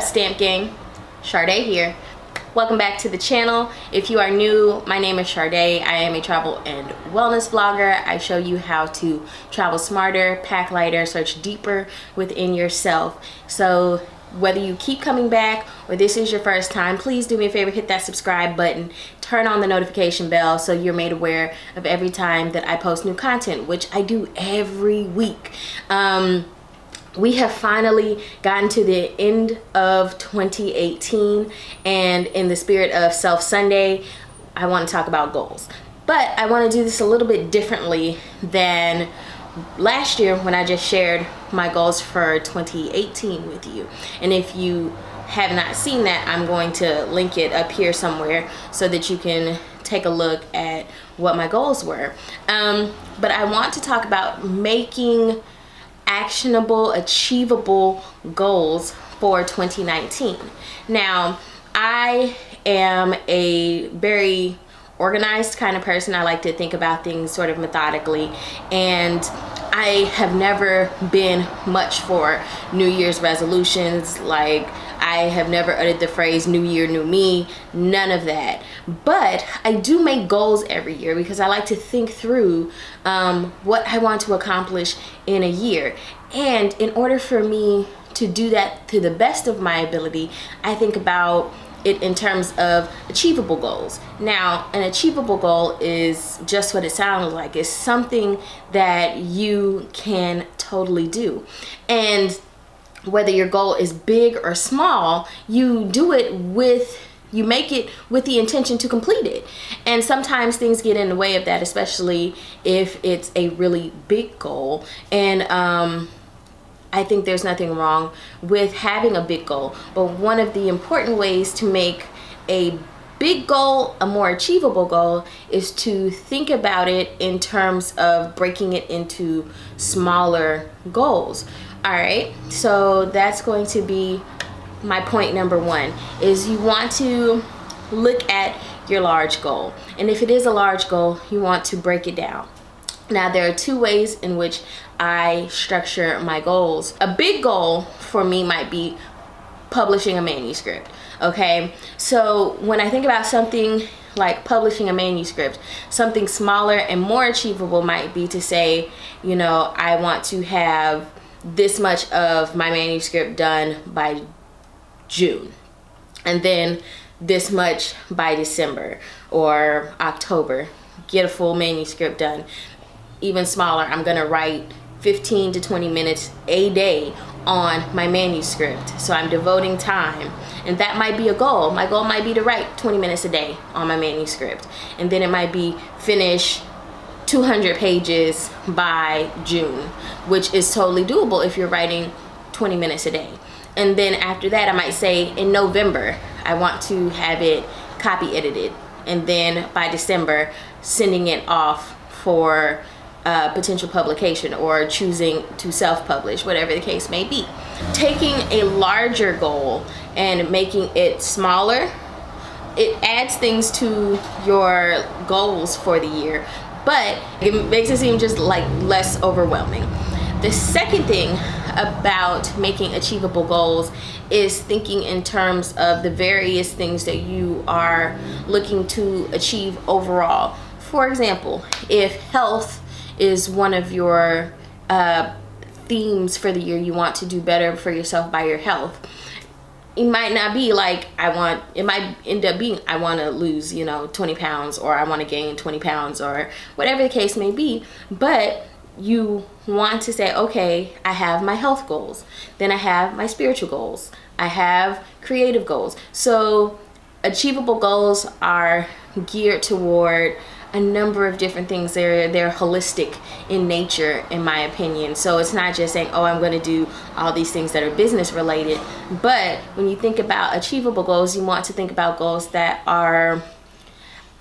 Stamp Gang? Sharday here. Welcome back to the channel. If you are new, my name is Sharday. I am a travel and wellness vlogger. I show you how to travel smarter, pack lighter, search deeper within yourself. So whether you keep coming back or this is your first time, please do me a favor, hit that subscribe button, turn on the notification bell so you're made aware of every time that I post new content, which I do every week. We have finally gotten to the end of 2018, and in the spirit of Self Sunday, I want to talk about goals. But I want to do this a little bit differently than last year when I just shared my goals for 2018 with you. And if you have not seen that, I'm going to link it up here somewhere so that you can take a look at what my goals were. But I want to talk about making actionable, achievable goals for 2019. Now, I am a very organized kind of person. I like to think about things sort of methodically, and I have never been much for New Year's resolutions. Like, I have never uttered the phrase new year, new me, none of that. But I do make goals every year because I like to think through what I want to accomplish in a year. And in order for me to do that to the best of my ability, I think about it in terms of achievable goals. Now, an achievable goal is just what it sounds like. It's something that you can totally do. And whether your goal is big or small, you make it with the intention to complete it. And sometimes things get in the way of that, especially if it's a really big goal. And I think there's nothing wrong with having a big goal, but one of the important ways to make a big goal a more achievable goal is to think about it in terms of breaking it into smaller goals. All right, so that's going to be my point number one, is you want to look at your large goal. And if it is a large goal, you want to break it down. Now, there are two ways in which I structure my goals. A big goal for me might be publishing a manuscript, okay? So when I think about something like publishing a manuscript, something smaller and more achievable might be to say, you know, I want to have this much of my manuscript done by June, and then this much by December or October, get a full manuscript done. Even smaller, I'm gonna write 15 to 20 minutes a day on my manuscript. So I'm devoting time, and that might be a goal. My goal might be to write 20 minutes a day on my manuscript, and then it might be finish 200 pages by June, which is totally doable if you're writing 20 minutes a day. And then after that, I might say in November, I want to have it copy edited, and then by December, sending it off for potential publication or choosing to self-publish, whatever the case may be. Taking a larger goal and making it smaller, it adds things to your goals for the year, but it makes it seem just like less overwhelming. The second thing about making achievable goals is thinking in terms of the various things that you are looking to achieve overall. For example, if health is one of your themes for the year, you want to do better for yourself by your health. It might not be like it might end up being I want to lose, 20 pounds, or I want to gain 20 pounds, or whatever the case may be. But you want to say, okay, I have my health goals, then I have my spiritual goals, I have creative goals. So achievable goals are geared toward a number of different things. They're holistic in nature, in my opinion. So it's not just saying, oh, I'm going to do all these things that are business related. But when you think about achievable goals, you want to think about goals that are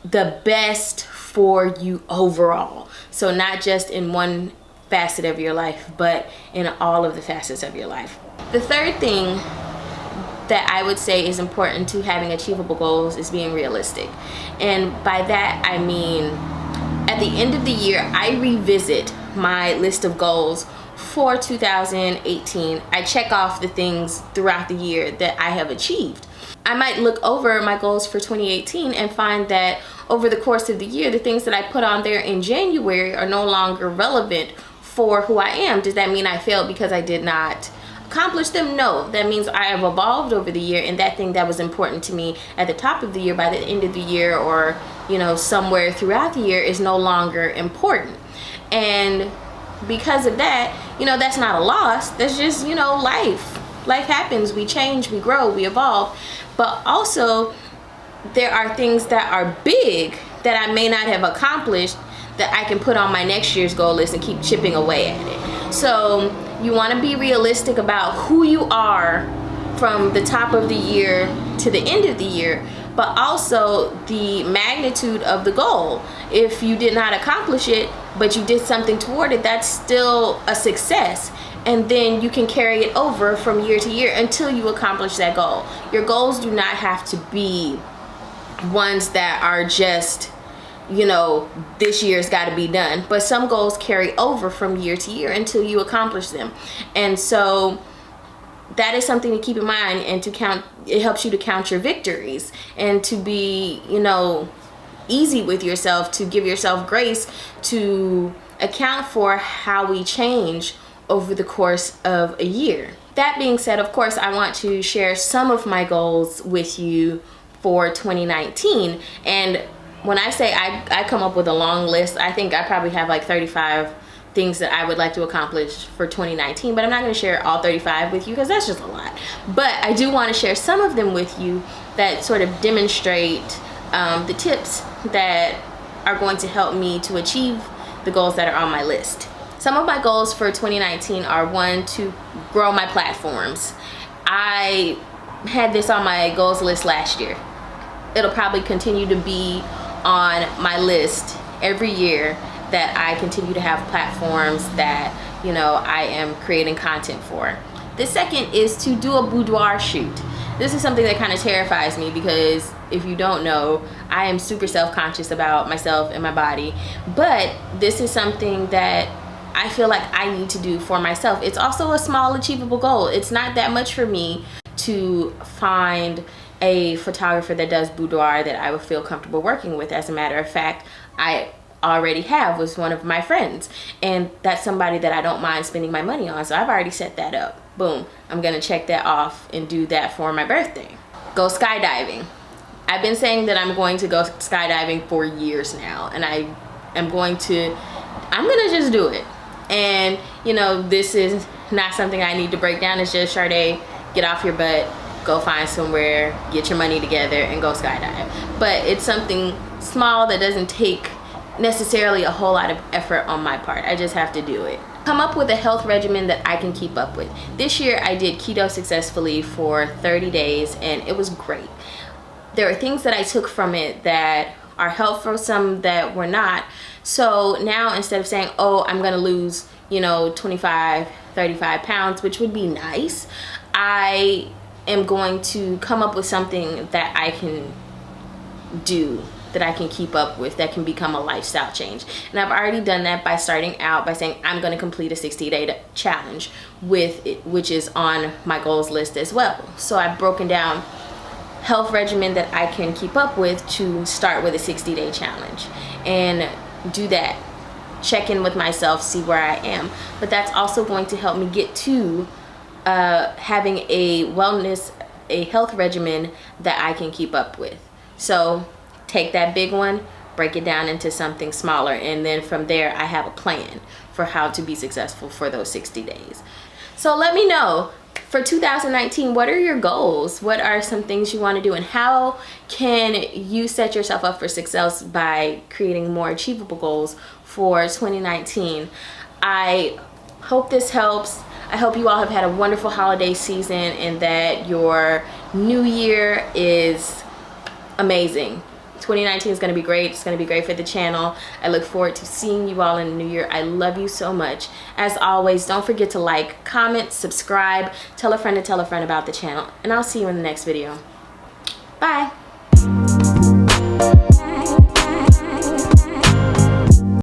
the best for you overall. So not just in one facet of your life, but in all of the facets of your life. The third thing that I would say is important to having achievable goals is being realistic. And by that, I mean, at the end of the year, I revisit my list of goals for 2018, I check off the things throughout the year that I have achieved. I might look over my goals for 2018 and find that over the course of the year, the things that I put on there in January are no longer relevant for who I am. Does that mean I failed because I did not accomplish them? No, that means I have evolved over the year, and that thing that was important to me at the top of the year, by the end of the year, or somewhere throughout the year, is no longer important. And because of that, that's not a loss. That's just life happens. We change, we grow, we evolve. But also there are things that are big that I may not have accomplished that I can put on my next year's goal list and keep chipping away at it. So you want to be realistic about who you are from the top of the year to the end of the year, but also the magnitude of the goal. If you did not accomplish it, but you did something toward it, that's still a success. And then you can carry it over from year to year until you accomplish that goal. Your goals do not have to be ones that are just, this year's got to be done. But some goals carry over from year to year until you accomplish them. And so that is something to keep in mind, and to count. It helps you to count your victories and to be, easy with yourself, to give yourself grace, to account for how we change over the course of a year. That being said, of course, I want to share some of my goals with you for 2019. And when I say I come up with a long list, I think I probably have like 35 things that I would like to accomplish for 2019, but I'm not going to share all 35 with you because that's just a lot. But I do want to share some of them with you that sort of demonstrate the tips that are going to help me to achieve the goals that are on my list. Some of my goals for 2019 are: one, to grow my platforms. I had this on my goals list last year. It'll probably continue to be on my list every year, that I continue to have platforms that I am creating content for. The second is to do a boudoir shoot. This is something that kind of terrifies me because, if you don't know, I am super self-conscious about myself and my body, but this is something that I feel like I need to do for myself. It's also a small achievable goal. It's not that much for me to find a photographer that does boudoir that I would feel comfortable working with. As a matter of fact, I already have with one of my friends, and that's somebody that I don't mind spending my money on. So I've already set that up. Boom, I'm gonna check that off and do that for my birthday. Go skydiving. I've been saying that I'm going to go skydiving for years now, and I'm gonna just do it. And this is not something I need to break down. It's just, Sharday, get off your butt, go find somewhere, get your money together, and go skydive. But it's something small that doesn't take necessarily a whole lot of effort on my part. I just have to do it. Come up with a health regimen that I can keep up with. This year I did keto successfully for 30 days, and it was great. There are things that I took from it that are helpful, some that were not. So now, instead of saying, oh, I'm gonna lose 25, 35 pounds, which would be nice, I am going to come up with something that I can do, that I can keep up with, that can become a lifestyle change. And I've already done that by starting out by saying I'm going to complete a 60-day challenge with it, which is on my goals list as well. So I've broken down health regimen that I can keep up with to start with a 60-day challenge and do that. Check in with myself, see where I am. But that's also going to help me get to having a health regimen that I can keep up with. So take that big one, break it down into something smaller, and then from there I have a plan for how to be successful for those 60 days. So let me know, for 2019, what are your goals? What are some things you want to do, and how can you set yourself up for success by creating more achievable goals for 2019? I hope this helps. I hope you all have had a wonderful holiday season and that your new year is amazing. 2019 is going to be great. It's going to be great for the channel. I look forward to seeing you all in the new year. I love you so much. As always, don't forget to like, comment, subscribe, tell a friend to tell a friend about the channel, and I'll see you in the next video. Bye.